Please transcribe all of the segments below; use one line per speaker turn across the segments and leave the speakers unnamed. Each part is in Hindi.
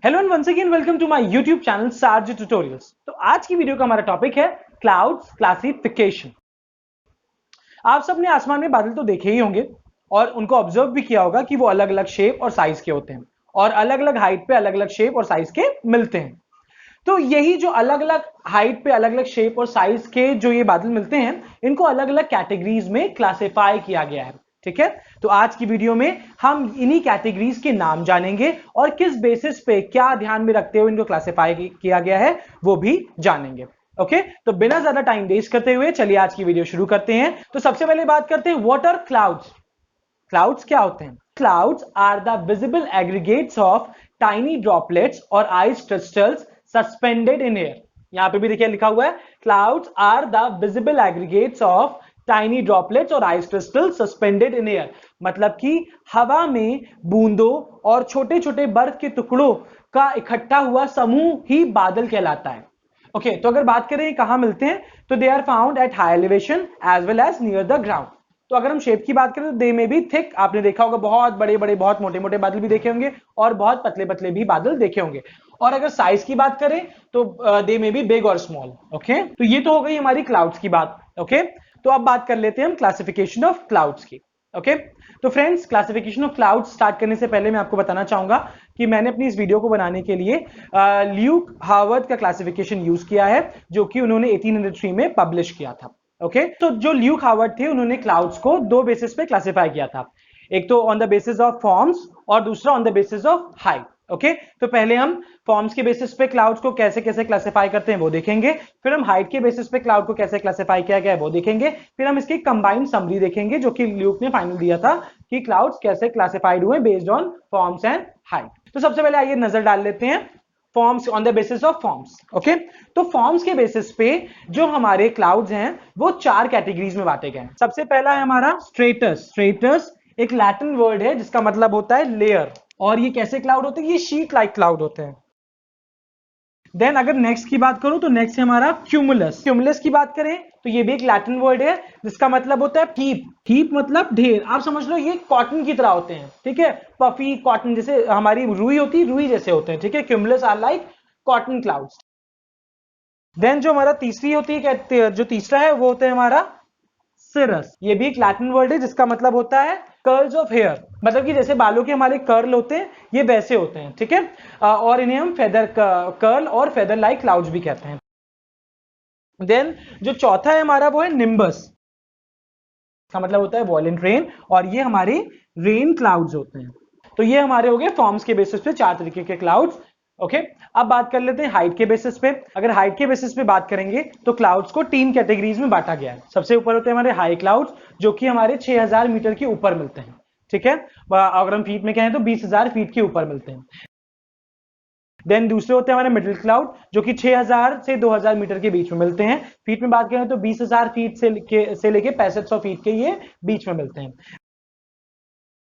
Hello and once again welcome to my YouTube channel Sarge tutorials. तो आज की वीडियो का हमारा टॉपिक है क्लाउड्स क्लासिफिकेशन। आप सबने आसमान में बादल तो देखे ही होंगे और उनको ऑब्जर्व भी किया होगा कि वो अलग अलग शेप और साइज के होते हैं और अलग अलग हाइट पे अलग अलग शेप और साइज के मिलते हैं। तो यही जो अलग अलग हाइट पे अलग अलग शेप और साइज के जो ये बादल मिलते हैं, इनको अलग अलग कैटेगरीज में क्लासिफाई किया गया है। ठीक है, तो आज की वीडियो में हम इन्हीं कैटेगरीज के नाम जानेंगे और किस बेसिस पे क्या ध्यान में रखते हुए इनको क्लासिफाई किया गया है वो भी जानेंगे। ओके, तो बिना ज्यादा टाइम वेस्ट करते हुए चलिए आज की वीडियो शुरू करते हैं। तो सबसे पहले बात करते हैं व्हाट आर क्लाउड्स। क्लाउड्स क्या होते हैं? Clouds are the visible aggregates of tiny droplets और ice crystals suspended in air. यहां पे भी देखिए लिखा हुआ है clouds are the visible aggregates of tiny droplets और ice crystal suspended in air. मतलब कि हवा में बूंदों और छोटे छोटे बर्फ के टुकड़ों का इकट्ठा हुआ समूह ही बादल कहलाता है। ओके, तो अगर बात करें कहां मिलते हैं, तो they are found at high elevation as well as near the ground. तो अगर हम शेप की बात करें तो दे में भी थिक, आपने देखा होगा बहुत बड़े बड़े बहुत मोटे मोटे बादल भी देखे होंगे और बहुत पतले पतले भी बादल देखे होंगे। और अगर साइज की बात करें तो दे में भी बिग और स्मॉल। ओके, तो ये तो हो गई हमारी क्लाउड्स की बात। ओके, तो अब बात कर लेते हैं हम क्लासिफिकेशन ऑफ क्लाउड्स की। ओके, तो friends classification of clouds start करने से पहले मैं आपको बताना चाहूंगा कि मैंने अपनी इस वीडियो को बनाने के लिए ल्यूक हार्वर्ड का क्लासिफिकेशन यूज किया है, जो कि उन्होंने 1803 में पब्लिश किया था। ओके, तो जो ल्यूक हार्वर्ड थे उन्होंने क्लाउड्स को दो बेसिस पे क्लासिफाई किया था, एक तो on the basis of forms और दूसरा on the basis of height. Okay, तो पहले हम फॉर्म्स के बेसिस पे क्लाउड्स को कैसे कैसे क्लासिफाई करते हैं वो देखेंगे, फिर हम हाइट के बेसिस पे क्लाउड को कैसे क्लासिफाई किया गया है वो देखेंगे, फिर हम इसकी कंबाइंड समरी देखेंगे जो कि ल्यूक ने फाइनल दिया था कि क्लाउड्स कैसे क्लासिफाइड हुए based on forms and height. तो सबसे पहले आइए नजर डाल लेते हैं forms on the basis of forms. Okay, तो फॉर्म्स के बेसिस पे जो हमारे क्लाउड्स हैं वो चार कैटेगरीज में बांटे गए हैं। सबसे पहला है हमारा स्ट्रेटस। स्ट्रेटस एक लैटिन वर्ड है जिसका मतलब होता है लेयर, और ये कैसे क्लाउड होते हैं? ये शीट लाइक क्लाउड होते हैं। देन अगर नेक्स्ट की बात करूं तो नेक्स्ट है हमारा क्यूमुलस। क्यूमुलस की बात करें तो ये भी एक लैटिन वर्ड है जिसका मतलब होता है हीप। हीप मतलब ढेर, आप समझ लो ये कॉटन की तरह होते हैं। ठीक है, पफी कॉटन, जैसे हमारी रुई होती है रुई जैसे होते हैं। ठीक है, cumulus are like cotton clouds. Then जो हमारा तीसरी होती है, जो तीसरा है वो होता है हमारा सिरस। ये भी एक लैटिन वर्ड है जिसका मतलब होता है कर्ल्स ऑफ हेयर, मतलब कि जैसे बालों के हमारे कर्ल होते हैं ये वैसे होते हैं। ठीक है, और इन्हें हम फेदर कर्ल और फेदर लाइक क्लाउड्स भी कहते हैं। देन जो चौथा है हमारा वो है निम्बस, का मतलब होता है वॉयलेंट रेन, और ये हमारे रेन क्लाउड्स होते हैं। तो ये हमारे हो गए फॉर्म्स के बेसिस पे चार तरीके के क्लाउड्स। ओके, अब बात कर लेते हैं हाइट के बेसिस पे। अगर हाइट के बेसिस पे बात करेंगे तो क्लाउड्स को तीन कैटेगरीज में बांटा गया है। सबसे ऊपर होते हैं हमारे हाई क्लाउड्स जो कि हमारे 6000 मीटर के ऊपर मिलते हैं। ठीक है, अगर हम फीट में कहें तो 20,000 फीट के ऊपर मिलते हैं। देन दूसरे होते हैं हमारे मिडिल क्लाउड जो कि 6000 से 2000 मीटर के बीच में मिलते हैं। फीट में बात करें तो 20,000 फीट से लेके 6500 फीट के ये बीच में मिलते हैं।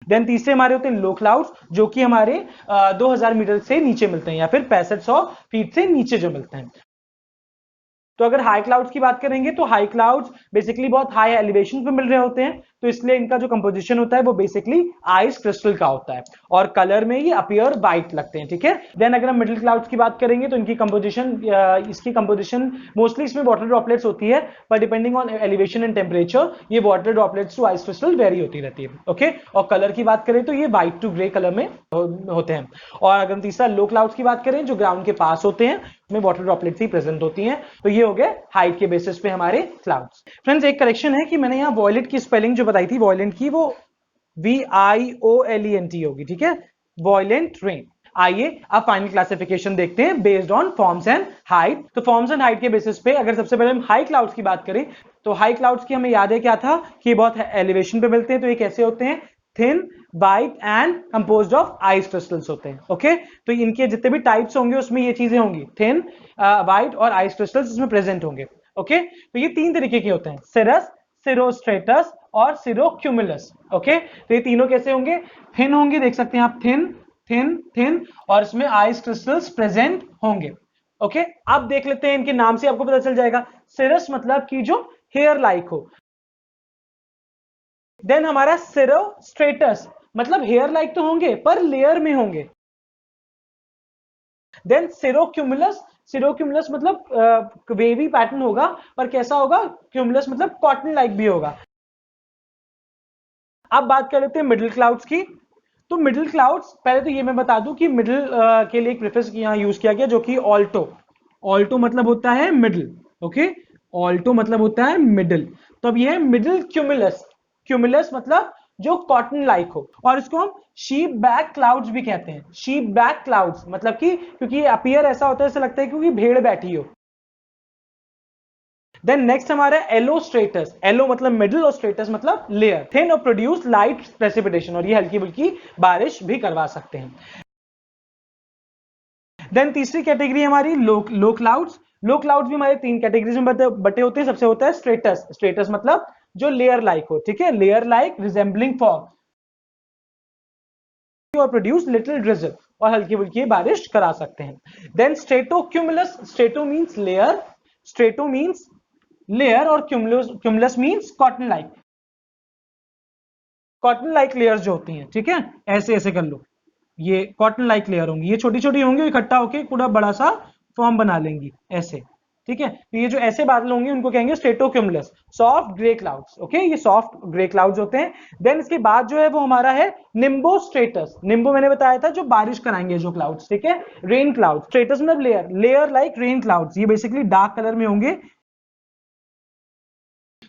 देन तीसरे हमारे होते हैं लो क्लाउड्स जो कि हमारे 2000 मीटर से नीचे मिलते हैं या फिर 6500 फीट से नीचे जो मिलते हैं। तो अगर हाई क्लाउड्स की बात करेंगे तो हाई क्लाउड्स बेसिकली बहुत हाई एलिवेशन पे मिल रहे होते हैं, तो इसलिए इनका जो कंपोजिशन होता है वो बेसिकली आइस क्रिस्टल का होता है और कलर में ये अपीयर व्हाइट लगते हैं। ठीक है, देन अगर हम मिडिल क्लाउड्स की बात करेंगे तो इनकी कंपोजिशन इसकी कंपोजिशन मोस्टली इसमें वाटर ड्रॉपलेट्स होती है, पर depending on elevation and temperature ये water droplets to ice crystal vary होती रहती है। ओके, और कलर की बात करें तो ये व्हाइट टू ग्रे कलर में होते हैं। और अगर हम तीसरा लो क्लाउड्स की बात करें जो ग्राउंड के पास होते हैं में वाटर ड्रॉपलेट्स ही प्रेजेंट होती हैं, तो ये हो गए हाइट के बेसिस पे हमारे क्लाउड्स। फ्रेंड्स एक करेक्शन है कि मैंने यहाँ वॉयलेट की स्पेलिंग जो बताई थी, वॉयलेंट की वो VIOLENT होगी। ठीक है, वॉयलेंट रेन। आइए अब फाइनल क्लासिफिकेशन देखते हैं based on forms and height. तो फॉर्म्स एंड हाइट के बेसिस पे अगर सबसे पहले हम हाई क्लाउड्स की बात करें तो हाई क्लाउड्स की हमें याद है क्या था कि बहुत एलिवेशन पे मिलते हैं। तो ये कैसे होते हैं? Thin, white and composed of ice crystals होते हैं। ओके, तो इनके जितने भी टाइप्स होंगे उसमें ये चीजें होंगी, थिन, वाइट और आइस क्रिस्टल्स इसमें प्रेजेंट होंगे। ओके, तो ये तीन तरीके के होते हैं, सिरस, सिरोस्ट्रेटस और सिरोक्यूमुलस। ओके, तो ये तीनों कैसे होंगे? थिन होंगे, देख सकते हैं आप, थिन थिन थिन, और इसमें आइस क्रिस्टल्स प्रेजेंट होंगे। ओके, अब देख लेते हैं इनके नाम से आपको पता चल जाएगा। सिरस मतलब कि जो हेयर लाइक हो। देन हमारा सिरोस्ट्रेटस मतलब हेयर लाइक तो होंगे पर लेयर में होंगे। देन सिरोक्यूमुलस, सिरोक्यूमुलस मतलब वेवी पैटर्न होगा, पर कैसा होगा, क्यूमुलस मतलब कॉटन लाइक भी होगा। अब बात कर लेते हैं मिडिल क्लाउड्स की। तो मिडिल क्लाउड्स, पहले तो ये मैं बता दूं कि मिडिल के लिए एक प्रीफिक्स यहां यूज किया गया जो कि ऑल्टो। ऑल्टो मतलब होता है मिडिल, ओके, ऑल्टो मतलब होता है मिडिल। तो अब ये है मिडिल क्यूमुलस, क्यूमुलस मतलब जो कॉटन लाइक हो, और इसको हम शीप बैक क्लाउड्स भी कहते हैं। शीप बैक क्लाउड्स मतलब कि क्योंकि ये अपीयर ऐसा होता है, ऐसा लगता है क्योंकि भेड़ बैठी हो। देन नेक्स्ट हमारा एलो स्ट्रेटस, एलो मतलब मिडिल और स्ट्रेटस मतलब लेयर, थिन और प्रोड्यूस लाइट प्रेसिपिटेशन, और ये हल्की फुल्की बारिश भी करवा सकते हैं। देन तीसरी कैटेगरी हमारी लो क्लाउड्स। लो क्लाउड्स भी हमारे तीन कैटेगरीज में बटे होते हैं। सबसे होता है स्ट्रेटस, स्ट्रेटस मतलब जो लेयर लाइक हो, ठीक है, लेयर लाइक रिजेंबलिंग फॉग, और प्रोड्यूस लिटिल ड्रिजल, और हल्की फुल्की बारिश करा सकते हैं। Then stratocumulus, strato means layer, strato means layer, और cumulus means cotton like, cotton like layers जो होती हैं, ठीक है, ऐसे ऐसे कर लो, ये कॉटन लाइक लेयर होंगी, ये छोटी छोटी होंगी, इकट्ठा होकर पूरा बड़ा सा फॉर्म बना लेंगी ऐसे, ठीक है। तो ये जो ऐसे बादल होंगे उनको कहेंगे स्ट्रेटोक्यूमुलस, सॉफ्ट ग्रे क्लाउड्स, ओके, ये सॉफ्ट ग्रे क्लाउड्स होते हैं। देन इसके बाद जो है वो हमारा है निम्बो स्ट्रेटस। निम्बो मैंने बताया था जो बारिश कराएंगे जो क्लाउड्स, ठीक है, रेन क्लाउड। स्ट्रेटस मतलब layer, layer like rain clouds, ये बेसिकली डार्क कलर में होंगे।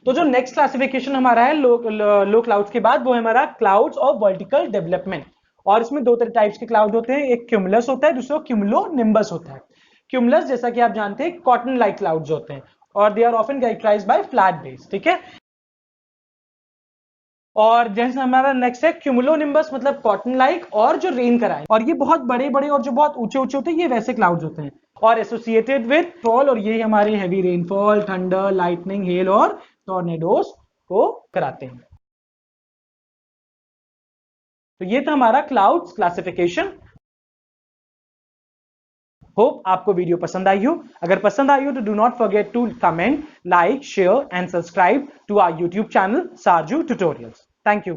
तो जो नेक्स्ट क्लासिफिकेशन हमारा है लो क्लाउड्स के बाद, वो है हमारा क्लाउड्स ऑफ वर्टिकल डेवलपमेंट। और इसमें दो तरह टाइप्स के क्लाउड होते हैं, एक क्यूमुलस होता है, दूसरा क्यूमुलो निम्बस होता है। क्यूमुलस जैसा कि आप जानते हैं कॉटन लाइक क्लाउड्स होते हैं, और they are often characterised by flat base, ठीक है। और जैसे हमारा नेक्स्ट है क्यूमुलो निम्बस मतलब कॉटन लाइक और जो रेन कराए, और ये बहुत बड़े बड़े और जो बहुत ऊंचे ऊंचे होते हैं, ये वैसे क्लाउड्स होते हैं, और एसोसिएटेड विद फॉल, और ये हमारे heavy rainfall, thunder, lightning, hail और टॉर्नेडोस को कराते हैं। तो ये था हमारा क्लाउड्स क्लासिफिकेशन। होप आपको वीडियो पसंद आई हो। अगर पसंद आई हो तो do not forget to comment, like, share and subscribe to our YouTube channel Sarju tutorials. Thank you.